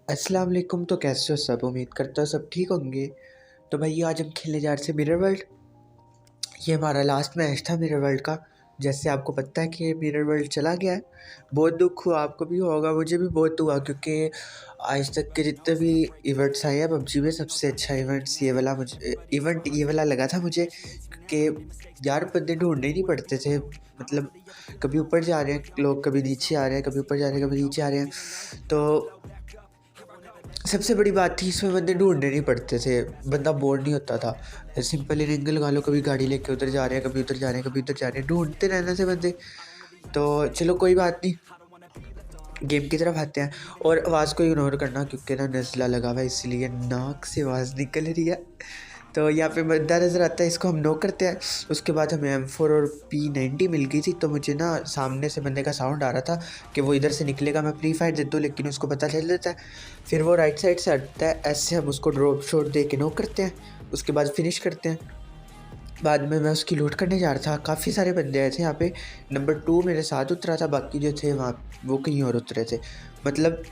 अस्सलाम वालेकुम। तो कैसे हो सब? उम्मीद करता हूँ सब ठीक होंगे। तो भाई आज हम खेलने जा रहे थे मिरर वर्ल्ड। ये हमारा लास्ट मैच था मिरर वर्ल्ड का। जैसे आपको पता है कि मिरर वर्ल्ड चला गया है। बहुत दुख हुआ, आपको भी होगा, मुझे भी बहुत हुआ, क्योंकि आज तक के जितने भी इवेंट्स आए हैं पबजी में सबसे अच्छा इवेंट ये वाला लगा था मुझे, क्योंकि यार बंदे ढूंढने नहीं पड़ते थे। मतलब कभी ऊपर जा रहे हैं लोग, कभी नीचे आ रहे हैं, कभी ऊपर जा रहे हैं, कभी नीचे आ रहे हैं। तो सबसे बड़ी बात थी इसमें, बंदे ढूंढने नहीं पड़ते थे, बंदा बोर नहीं होता था। सिंपल एंगल लगा लो, कभी गाड़ी लेके उधर जा रहे हैं, कभी उधर जा रहे हैं, कभी उधर जा रहे हैं, ढूंढते रहने से बंदे। तो चलो कोई बात नहीं, गेम की तरफ आते हैं। और आवाज़ को इग्नोर करना, क्योंकि ना नज़ला लगा हुआ है इसलिए नाक से आवाज़ निकल रही है। तो यहाँ पे बंदा नज़र आता है, इसको हम नॉक करते हैं। उसके बाद हमें M4 और P90 मिल गई थी। तो मुझे ना सामने से बंदे का साउंड आ रहा था कि वो इधर से निकलेगा, मैं प्री फायर दे दूँ, लेकिन उसको पता चल जाता है। फिर वो राइट साइड से हटता है, ऐसे हम उसको ड्रॉप शॉट दे के नॉक करते हैं। उसके बाद फिनिश करते हैं। बाद में मैं उसकी लूट करने जा रहा था, काफ़ी सारे बंदे आए थे यहाँ पे। नंबर 2 मेरे साथ उतरा था, बाकी जो थे वहाँ वो कहीं और उतरे थे। मतलब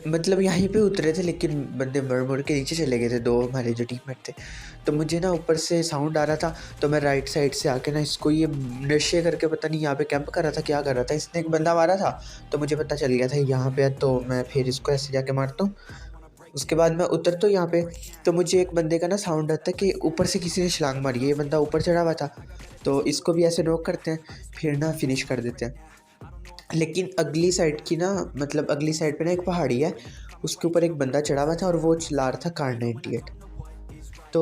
मतलब यहीं पे उतरे थे, लेकिन बंदे मर मुड़ के नीचे चले गए थे, दो हमारे जो टीममेट थे। तो मुझे ना ऊपर से साउंड आ रहा था, तो मैं राइट साइड से आके ना इसको ये नशे करके पता नहीं यहाँ पे कैंप कर रहा था, क्या कर रहा था। इसने एक बंदा मारा था, तो मुझे पता चल गया था यहाँ पे है, तो मैं फिर इसको ऐसे जाके मारता हूँ। उसके बाद मैं उतरता हूँ यहाँ पे, तो मुझे एक बंदे का ना साउंड आता है कि ऊपर से किसी ने छलांग मारी है। ये बंदा ऊपर चढ़ा हुआ था, तो इसको भी ऐसे नॉक करते हैं, फिर ना फिनिश कर देते हैं। लेकिन अगली साइड की ना, मतलब अगली साइड पे ना एक पहाड़ी है, उसके ऊपर एक बंदा चढ़ा हुआ था और वो चला रहा था कार 98। तो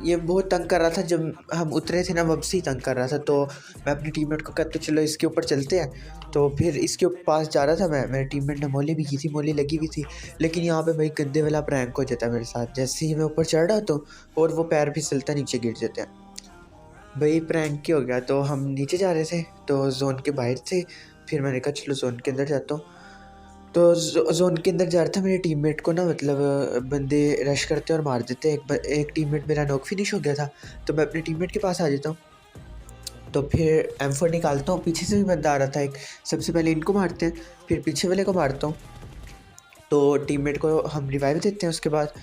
ये बहुत तंग कर रहा था, जब हम उतरे थे ना वब से ही तंग कर रहा था। तो मैं अपने टीममेट को कहता चलो इसके ऊपर चलते हैं। तो फिर इसके पास जा रहा था मैं, मेरे टीममेट ने मोली भी की थी, मोली लगी हुई थी। लेकिन यहाँ पे भाई गंदे वाला प्रैंक हो जाता है मेरे साथ, जैसे ही मैं ऊपर चढ़ रहा तो और वो पैर फिसलता नीचे गिर जाते हैं। भाई प्रैंक क्या हो गया, तो हम नीचे जा रहे थे, तो जोन के बाहर थे। फिर मैंने कहा चलो जोन के अंदर जाता हूँ। तो जोन के अंदर जा रहा था, मेरे टीममेट को ना मतलब बंदे रश करते और मार देते। एक टीममेट मेरा नॉक फिनिश हो गया था, तो मैं अपने टीममेट के पास आ जाता हूँ। तो फिर M4 निकालता हूँ, पीछे से भी बंदा आ रहा था एक। सबसे पहले इनको मारते हैं, फिर पीछे वाले को मारता हूँ। तो टीममेट को हम रिवाइव देते हैं। उसके बाद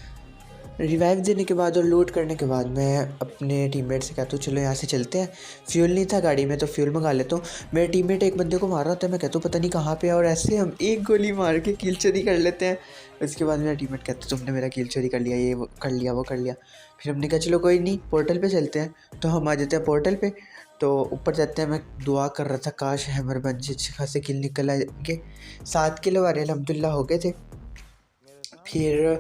रिवाइव देने के बाद और लूट करने के बाद मैं अपने टीममेट से कहता हूँ चलो यहाँ से चलते हैं। फ्यूल नहीं था गाड़ी में, तो फ्यूल मंगा लेता हूँ। मेरे टीममेट एक बंदे को मार रहा होता है, मैं कहता हूँ पता नहीं कहाँ पे है, और ऐसे हम एक गोली मार के किल चोरी कर लेते हैं। उसके बाद मेरा टीममेट कहता है तुमने मेरा किल चोरी कर लिया, ये वो कर लिया, वो कर लिया। फिर हमने कहा चलो कोई नहीं, पोर्टल पर चलते हैं। तो हम आ जाते हैं पोर्टल पर। तो ऊपर जाते हैं, मैं दुआ कर रहा था काश हैमर बन जाए, अच्छे खासे किल निकल आएंगे। 7 किलो हमारे अल्हम्दुलिल्लाह हो गए थे। फिर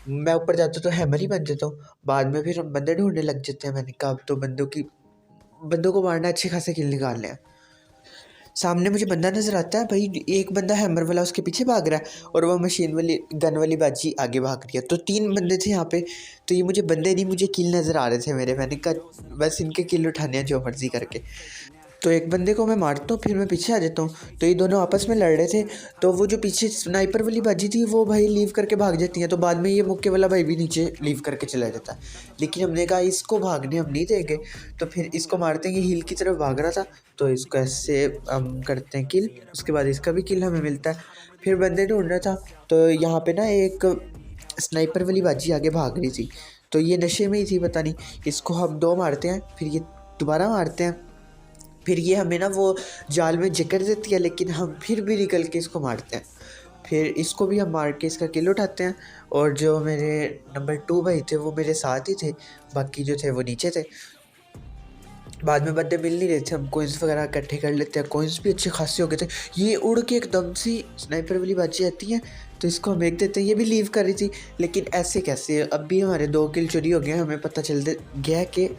मैं ऊपर जाता तो हैमर ही बन जाता हूँ। बाद में फिर हम बंदे ढूंढने लग जाते हैं। मैंने कहा अब तो बंदों को मारना, अच्छे खासे किल निकालने हैं। सामने मुझे बंदा नज़र आता है भाई, एक बंदा हैमर वाला उसके पीछे भाग रहा है, और वो मशीन वाली गन वाली बाजी आगे भाग रही है। तो 3 बंदे थे यहाँ पे। तो ये मुझे बंदे नहीं, मुझे किल नज़र आ रहे थे मेरे। मैंने कहा बस इनके किल उठाने हैं जो मर्जी करके। तो एक बंदे को मैं मारता हूँ, फिर मैं पीछे आ जाता हूँ। तो ये दोनों आपस में लड़ रहे थे। तो वो जो पीछे स्नाइपर वाली बाजी थी वो भाई लीव करके भाग जाती हैं। तो बाद में ये मुक्के वाला भाई भी नीचे लीव करके चला जाता है। लेकिन हमने कहा इसको भागने हम नहीं देंगे, तो फिर इसको मारते हैं। ये हिल की तरफ भाग रहा था, तो इसको ऐसे हम करते हैं किल। उसके बाद इसका भी किल हमें मिलता है। फिर बंदे ढूंढ रहा था, तो यहाँ पे ना एक स्नाइपर वाली बाजी आगे भाग रही थी। तो ये नशे में ही थी, पता नहीं। इसको हम 2 मारते हैं, फिर ये दोबारा मारते हैं। फिर ये हमें ना वो जाल में जकड़ देती है, लेकिन हम फिर भी निकल के इसको मारते हैं। फिर इसको भी हम मार के इसका किल उठाते हैं। और जो मेरे नंबर 2 भाई थे वो मेरे साथ ही थे, बाकी जो थे वो नीचे थे। बाद में बंदे मिल नहीं रहे थे, हम कोइंस वगैरह इकट्ठे कर लेते हैं। कोइंस भी अच्छे खासे हो गए थे। ये उड़ के एकदम से स्नाइपर वाली बाजी आती हैं, तो इसको हम एक देते हैं। ये भी लीव कर रही थी, लेकिन ऐसे कैसे, अब भी हमारे 2 किल चोरी हो गए। हमें पता चल गया कि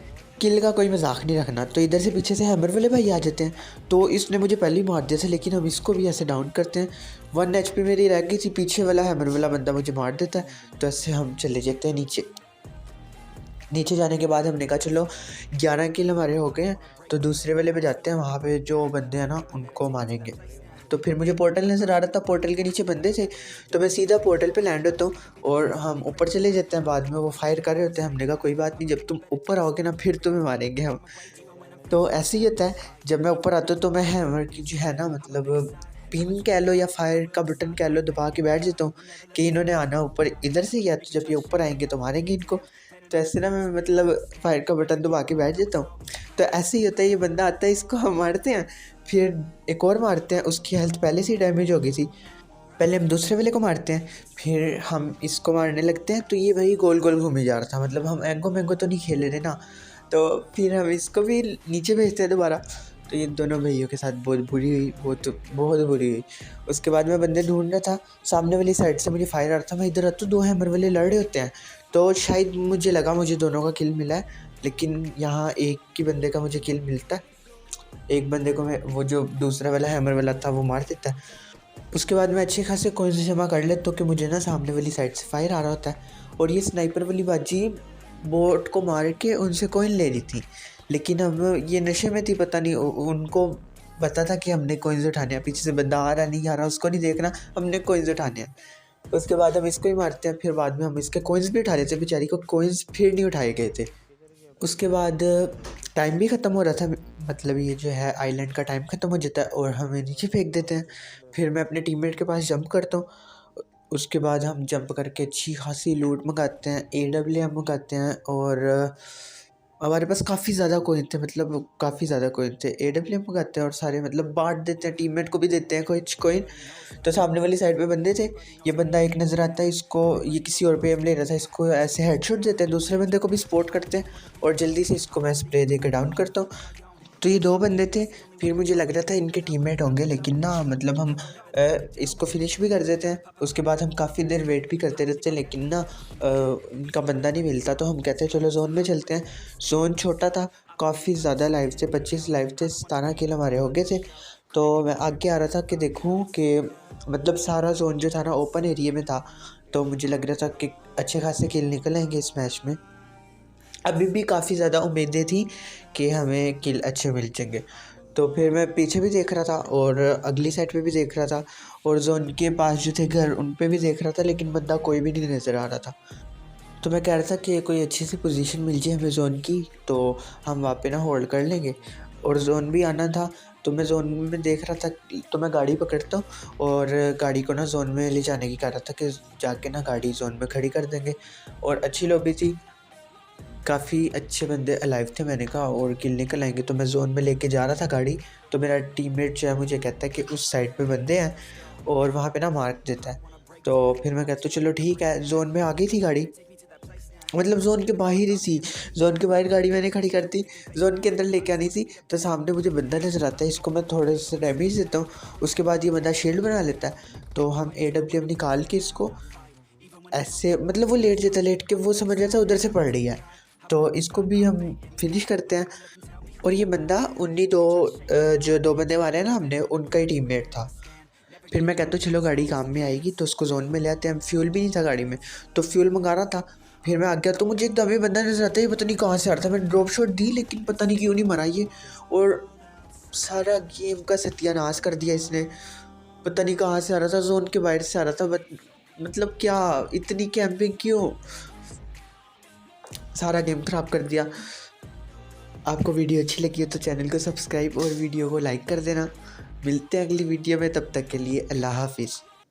किल का कोई मजाक नहीं रखना। तो इधर से पीछे से हैमर वाले भाई आ जाते हैं। तो इसने मुझे पहले ही मार दिया था, लेकिन हम इसको भी ऐसे डाउन करते हैं। 1 HP मेरी रह गई थी, पीछे वाला हैमर वाला बंदा मुझे मार देता है। तो ऐसे हम चले जाते हैं नीचे। नीचे जाने के बाद हमने कहा चलो 11 किल हमारे हो गए हैं, तो दूसरे वाले पे जाते हैं। वहाँ पे जो बंदे हैं ना उनको मारेंगे। तो फिर मुझे पोर्टल नज़र आ रहा था, पोर्टल के नीचे बंदे थे। तो मैं सीधा पोर्टल पे लैंड होता हूँ और हम ऊपर चले जाते हैं। बाद में वो फायर कर रहे होते हैं। हमने कहा कोई बात नहीं, जब तुम ऊपर आओगे ना फिर तुम्हें मारेंगे हम। तो ऐसे ही होता है, जब मैं ऊपर आता हूँ तो मैं हैमर की जो है ना, मतलब पिन कह लो या फायर का बटन कह लो दबा के बैठ जाता हूँ कि इन्होंने आना ऊपर इधर से ही है, तो जब ये ऊपर आएंगे तो मारेंगे इनको। तो ऐसे ना मैं मतलब फायर का बटन दबा के बैठ जाता हूँ। तो ऐसे ही होता है, ये बंदा आता है, इसको हम मारते हैं, फिर एक और मारते हैं, उसकी हेल्थ पहले से ही डैमेज हो गई थी। पहले हम दूसरे वाले को मारते हैं, फिर हम इसको मारने लगते हैं, तो ये भाई गोल गोल घूमे जा रहा था, मतलब हम एंगो मैंगो तो नहीं खेले रहे ना। तो फिर हम इसको भी नीचे भेजते हैं दोबारा। तो ये दोनों भाइयों के साथ बहुत बुरी हुई, बहुत बहुत बुरी हुई। उसके बाद मैं बंदे ढूंढ रहा था, सामने वाली साइड से मुझे फायर आ रहा था, मैं इधर आता, 2 हैमर वाले लड़ रहे होते हैं। तो शायद मुझे लगा मुझे दोनों का किल मिला है, लेकिन यहाँ एक ही बंदे का मुझे किल मिलता है। एक बंदे को मैं, वो जो दूसरा वाला हैमर वाला था, वो मार देता है। उसके बाद मैं अच्छे खासे कॉइन्स जमा कर लेता हूँ कि मुझे ना सामने वाली साइड से फायर आ रहा होता है, और ये स्नाइपर वाली बाजी बोट को मार के उनसे कॉइन ले रही थी। लेकिन अब ये नशे में थी, पता नहीं उनको पता था कि हमने कॉइन्स उठाने हैं, पीछे से बंदा आ रहा नहीं आ रहा उसको नहीं देखना, हमने कॉइन्स उठाने हैं। उसके बाद हम इसको ही मारते हैं, फिर बाद में हम इसके कॉइन्स भी उठा रहे थे, बेचारी को कॉइन्स फिर नहीं उठाए गए थे। उसके बाद टाइम भी ख़त्म हो रहा था, मतलब ये जो है आइलैंड का टाइम ख़त्म हो जाता है और हमें नीचे फेंक देते हैं। फिर मैं अपने टीममेट के पास जंप करता हूँ। उसके बाद हम जंप करके अच्छी खासी लूट मंगाते हैं, AWM मंगाते हैं, और हमारे पास काफ़ी ज़्यादा कॉइन थे, मतलब काफ़ी ज़्यादा कॉइन थे। AWM मंगाते हैं और सारे मतलब बांट देते हैं, टीममेट को भी देते हैं कुछ कॉइन। तो सामने वाली साइड पे बंदे थे, ये बंदा एक नज़र आता है, इसको ये किसी और पे एम ले रहा था, इसको ऐसे हेडशॉट देते हैं, दूसरे बंदे को भी सपोर्ट करते हैं और जल्दी से इसको मैं स्प्रे दे के डाउन करता हूँ। तो ये 2 बंदे थे, फिर मुझे लग रहा था इनके टीममेट होंगे, लेकिन ना मतलब हम इसको फिनिश भी कर देते हैं। उसके बाद हम काफ़ी देर वेट भी करते रहते हैं, लेकिन ना इनका बंदा नहीं मिलता, तो हम कहते हैं चलो जोन में चलते हैं। जोन छोटा था, काफ़ी ज़्यादा लाइव थे, 25 लाइव थे, 17 किल हमारे हो गए थे। तो मैं आगे आ रहा था कि देखूँ कि मतलब सारा जोन जो था ना ओपन एरिया में था, तो मुझे लग रहा था कि अच्छे खासे किल निकलेंगे इस मैच में। अभी भी काफ़ी ज़्यादा उम्मीदें थी कि हमें किल अच्छे मिल जाएंगे। तो फिर मैं पीछे भी देख रहा था और अगली साइड पे भी देख रहा था, और जोन के पास जो थे घर उन पे भी देख रहा था, लेकिन बंदा कोई भी नहीं नज़र आ रहा था। तो मैं कह रहा था कि कोई अच्छी सी पोजीशन मिल जाए हमें जोन की, तो हम वहाँ पे ना होल्ड कर लेंगे, और जोन भी आना था। तो मैं जोन में देख रहा था, तो मैं गाड़ी पकड़ता हूँ और गाड़ी को ना जोन में ले जाने की कह रहा था कि जाके ना गाड़ी जोन में खड़ी कर देंगे। और अच्छी लॉबी थी, काफ़ी अच्छे बंदे अलाइव थे, मैंने कहा और किल निकल आएंगे। तो मैं जोन में लेके जा रहा था गाड़ी, तो मेरा टीममेट जो है मुझे कहता है कि उस साइड पे बंदे हैं और वहाँ पे ना मार्क देता है। तो फिर मैं कहता हूँ चलो ठीक है, जोन में आ गई थी गाड़ी, मतलब जोन के बाहर ही थी, जोन के बाहर गाड़ी मैंने खड़ी कर दी, जोन के अंदर लेके आनी थी। तो सामने मुझे बंदा नज़र आता है, इसको मैं थोड़े से डैमेज देता हूँ, उसके बाद ये बंदा शील्ड बना लेता है। तो हम AWM निकाल के इसको ऐसे, मतलब वो लेट जाता है, लेट के वो समझ रहा था उधर से पड़ रही है, तो इसको भी हम फिनिश करते हैं। और ये बंदा उन्हीं जो 2 बंदे मारे हैं ना हमने, उनका ही टीममेट था। फिर मैं कहता हूँ चलो गाड़ी काम में आएगी, तो उसको जोन में ले आते हैं। फ्यूल भी नहीं था गाड़ी में, तो फ्यूल मंगा रहा था। फिर मैं आ गया, तो मुझे एकदम ही बंदा नजर आता है, पता नहीं कहाँ से आ रहा था। मैंने ड्रॉप शॉट दी, लेकिन पता नहीं क्यों नहीं मरा ये, और सारा गेम का सत्यानाश कर दिया इसने। पता नहीं कहाँ से आ रहा था, जोन के बाहर से आ रहा था, मतलब क्या इतनी कैंपिंग क्यों, सारा गेम ख़राब कर दिया। आपको वीडियो अच्छी लगी है तो चैनल को सब्सक्राइब और वीडियो को लाइक कर देना। मिलते हैं अगली वीडियो में, तब तक के लिए अल्लाह हाफिज़।